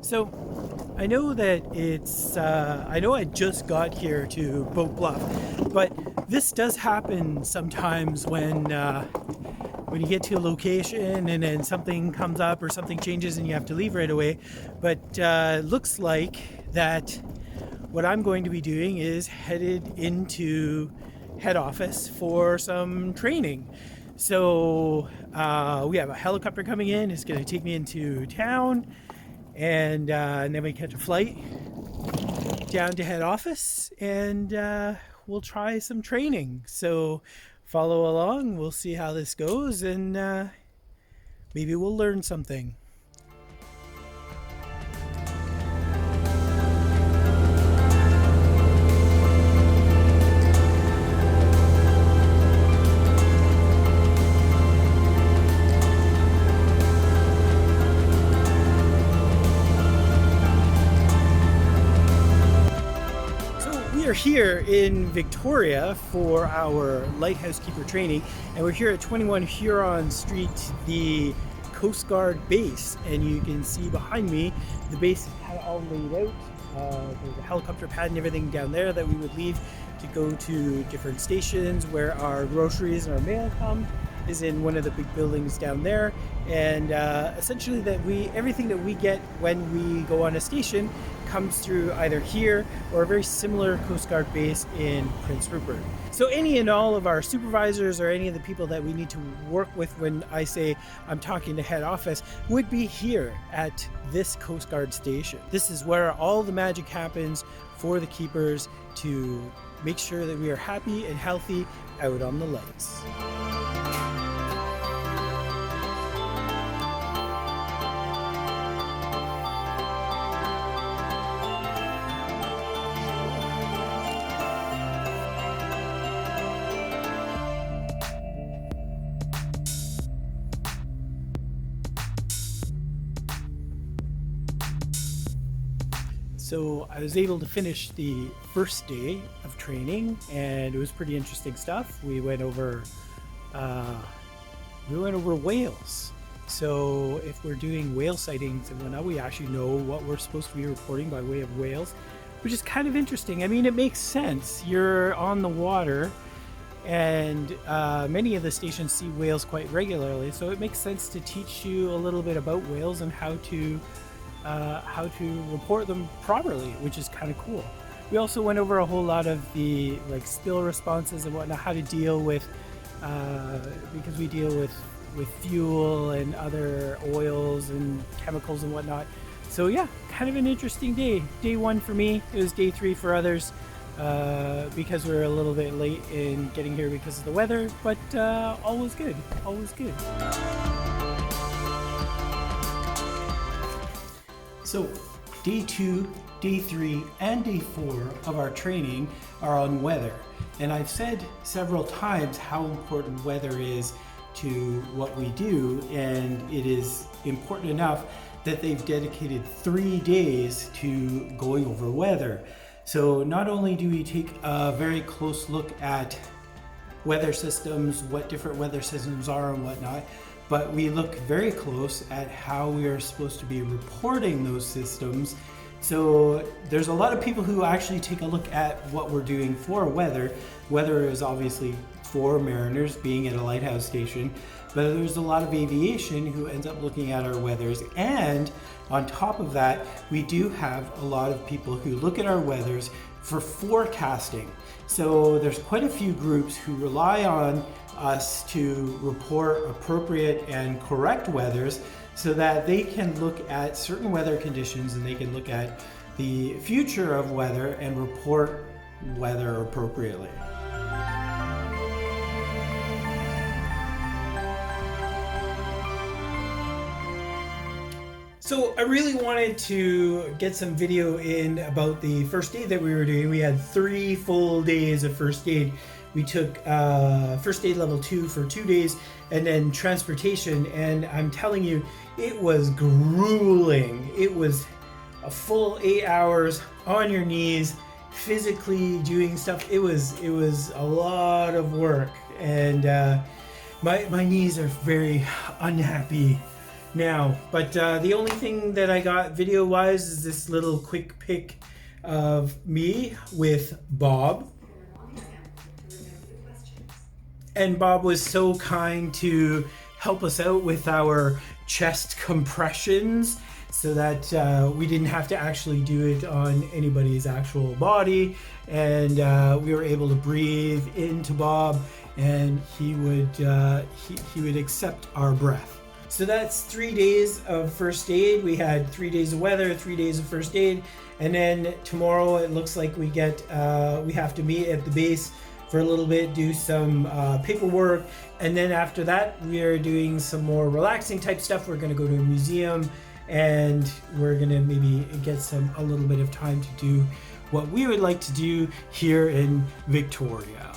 So I know that I know I just got here to Boat Bluff, but this does happen sometimes when you get to a location and then something comes up or something changes and you have to leave right away. But looks like that what I'm going to be doing is headed into head office for some training. So we have a helicopter coming in. It's going to take me into town, and then we catch a flight down to head office, and we'll try some training. So follow along. We'll see how this goes, and maybe we'll learn something. We are here in Victoria for our Lighthouse Keeper training, and we're here at 21 Huron Street, the Coast Guard base. And you can see behind me the base had all laid out. There's a helicopter pad and everything down there that we would leave to go to different stations where our groceries and our mail come is in one of the big buildings down there. And essentially everything that we get when we go on a station comes through either here or a very similar Coast Guard base in Prince Rupert. So any and all of our supervisors or any of the people that we need to work with when I say I'm talking to head office would be here at this Coast Guard station. This is where all the magic happens for the keepers to make sure that we are happy and healthy out on the lakes. So I was able to finish the first day of training, and it was pretty interesting stuff. We went over whales. So if we're doing whale sightings and whatnot, we actually know what we're supposed to be reporting by way of whales, which is kind of interesting. I mean, it makes sense. You're on the water, and many of the stations see whales quite regularly, so it makes sense to teach you a little bit about whales and how to report them properly, which is kind of cool. We also went over a whole lot of the spill responses and whatnot, how to deal with because we deal with fuel and other oils and chemicals and whatnot. So yeah, kind of an interesting day. Day one for me. It was day three for others because we were a little bit late in getting here because of the weather, but all was good. All was good. So day 2, day 3, and day 4 of our training are on weather. And I've said several times how important weather is to what we do, and it is important enough that they've dedicated 3 days to going over weather. So not only do we take a very close look at weather systems, what different weather systems are and whatnot, but we look very close at how we are supposed to be reporting those systems. So there's a lot of people who actually take a look at what we're doing for weather. Weather is obviously for mariners being at a lighthouse station, but there's a lot of aviation who ends up looking at our weathers. And on top of that, we do have a lot of people who look at our weathers for forecasting. So there's quite a few groups who rely on us to report appropriate and correct weathers so that they can look at certain weather conditions and they can look at the future of weather and report weather appropriately. So I really wanted to get some video in about the first aid that we were doing. We had 3 full days of first aid. We took first aid level 2 for 2 days, and then transportation, and I'm telling you, it was grueling. It was a full 8 hours on your knees, physically doing stuff. It was a lot of work, and my knees are very unhappy now. But the only thing that I got video wise is this little quick pic of me with Bob. And Bob was so kind to help us out with our chest compressions so that we didn't have to actually do it on anybody's actual body. And we were able to breathe into Bob, and he would accept our breath. So that's 3 days of first aid. We had 3 days of weather, 3 days of first aid, and then tomorrow it looks like we have to meet at the base for a little bit, do some paperwork, and then after that we are doing some more relaxing type stuff. We're going to go to a museum, and we're going to maybe get a little bit of time to do what we would like to do here in Victoria.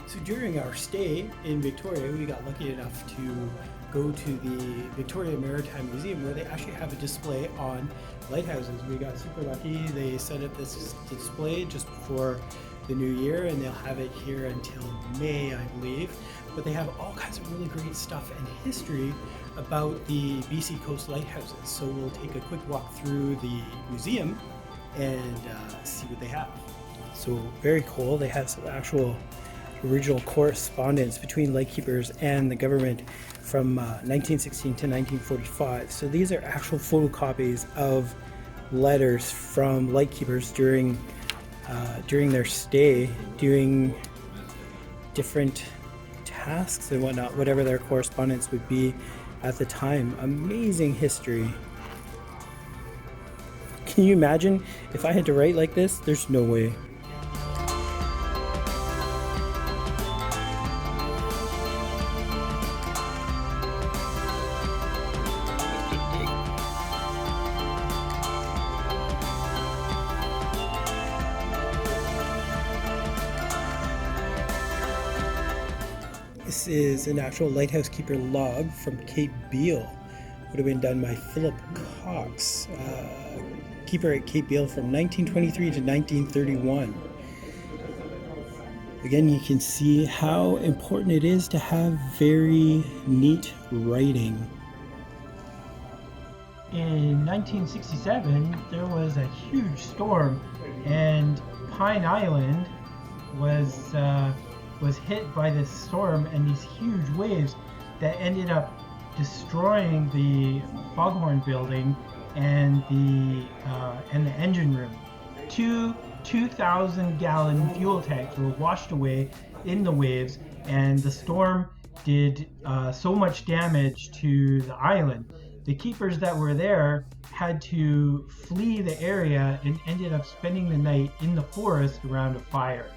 So during our stay in Victoria, we got lucky enough to go to the Victoria Maritime Museum, where they actually have a display on lighthouses. We got super lucky. They set up this display just before the new year, and they'll have it here until May, I believe. But they have all kinds of really great stuff and history about the BC Coast lighthouses. So we'll take a quick walk through the museum and see what they have. So very cool. They have some actual original correspondence between lightkeepers and the government from 1916 to 1945. So these are actual photocopies of letters from lightkeepers during their stay, doing different tasks and whatnot, whatever their correspondence would be at the time. Amazing history. Can you imagine if I had to write like this? There's no way. This is an actual Lighthouse Keeper log from Cape Beale. Would have been done by Philip Cox, keeper at Cape Beale from 1923 to 1931. Again, you can see how important it is to have very neat writing. In 1967, there was a huge storm, and Pine Island was hit by this storm and these huge waves that ended up destroying the foghorn building and the engine room. Two 2,000-gallon fuel tanks were washed away in the waves, and the storm did so much damage to the island. The keepers that were there had to flee the area and ended up spending the night in the forest around a fire.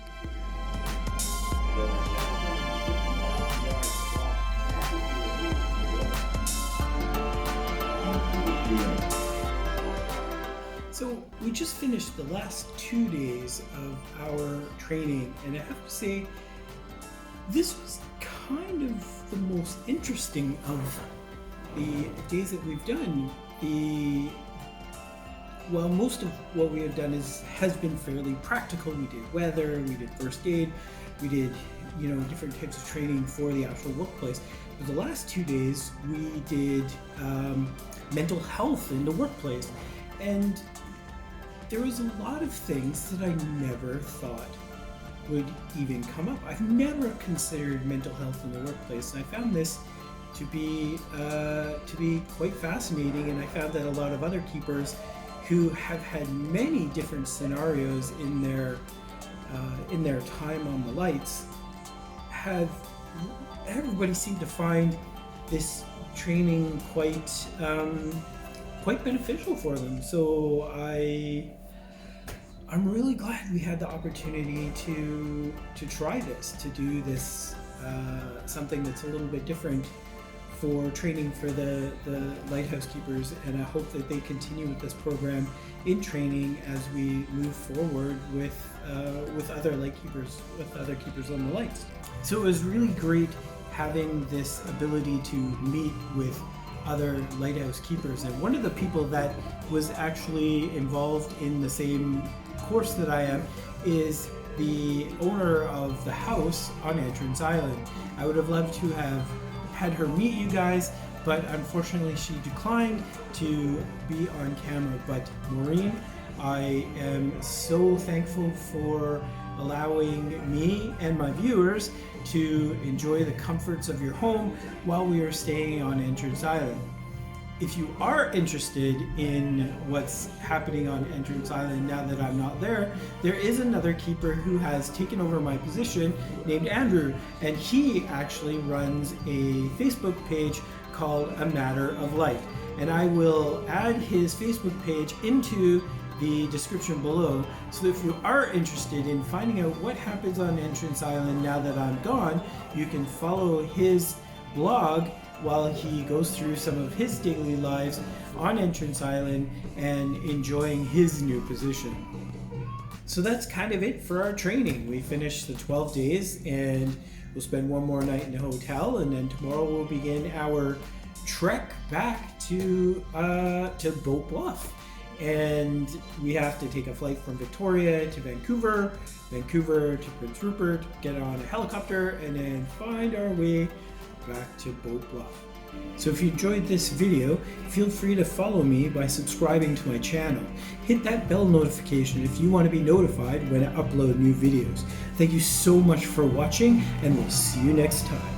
So we just finished the last 2 days of our training, and I have to say this was kind of the most interesting of the days that we've done. Most of what we have done has been fairly practical. We did weather, we did first aid, we did different types of training for the actual workplace. But the last 2 days we did mental health in the workplace, and there was a lot of things that I never thought would even come up. I've never considered mental health in the workplace, and I found this to be quite fascinating. And I found that a lot of other keepers who have had many different scenarios in their time on the lights everybody seemed to find this training quite beneficial for them. So I'm really glad we had the opportunity to try this, to do this, something that's a little bit different for training for the lighthouse keepers, and I hope that they continue with this program in training as we move forward with other other keepers on the lights. So it was really great having this ability to meet with other lighthouse keepers, and one of the people that was actually involved in the same course that I am is the owner of the house on Entrance Island. I would have loved to have had her meet you guys, but unfortunately she declined to be on camera. But Maureen, I am so thankful for allowing me and my viewers to enjoy the comforts of your home while we are staying on Entrance Island. If you are interested in what's happening on Entrance Island now that I'm not there, there is another keeper who has taken over my position named Andrew, and he actually runs a Facebook page called A Matter of Light. And I will add his Facebook page into the description below, so if you are interested in finding out what happens on Entrance Island now that I'm gone, you can follow his blog while he goes through some of his daily lives on Entrance Island and enjoying his new position. So that's kind of it for our training. We finished the 12 days and we'll spend one more night in the hotel, and then tomorrow we'll begin our trek back to Boat Bluff. And we have to take a flight from Victoria to Vancouver, Vancouver to Prince Rupert, get on a helicopter, and then find our way back to Boat Bluff. So if you enjoyed this video, feel free to follow me by subscribing to my channel. Hit that bell notification if you want to be notified when I upload new videos. Thank you so much for watching, and we'll see you next time.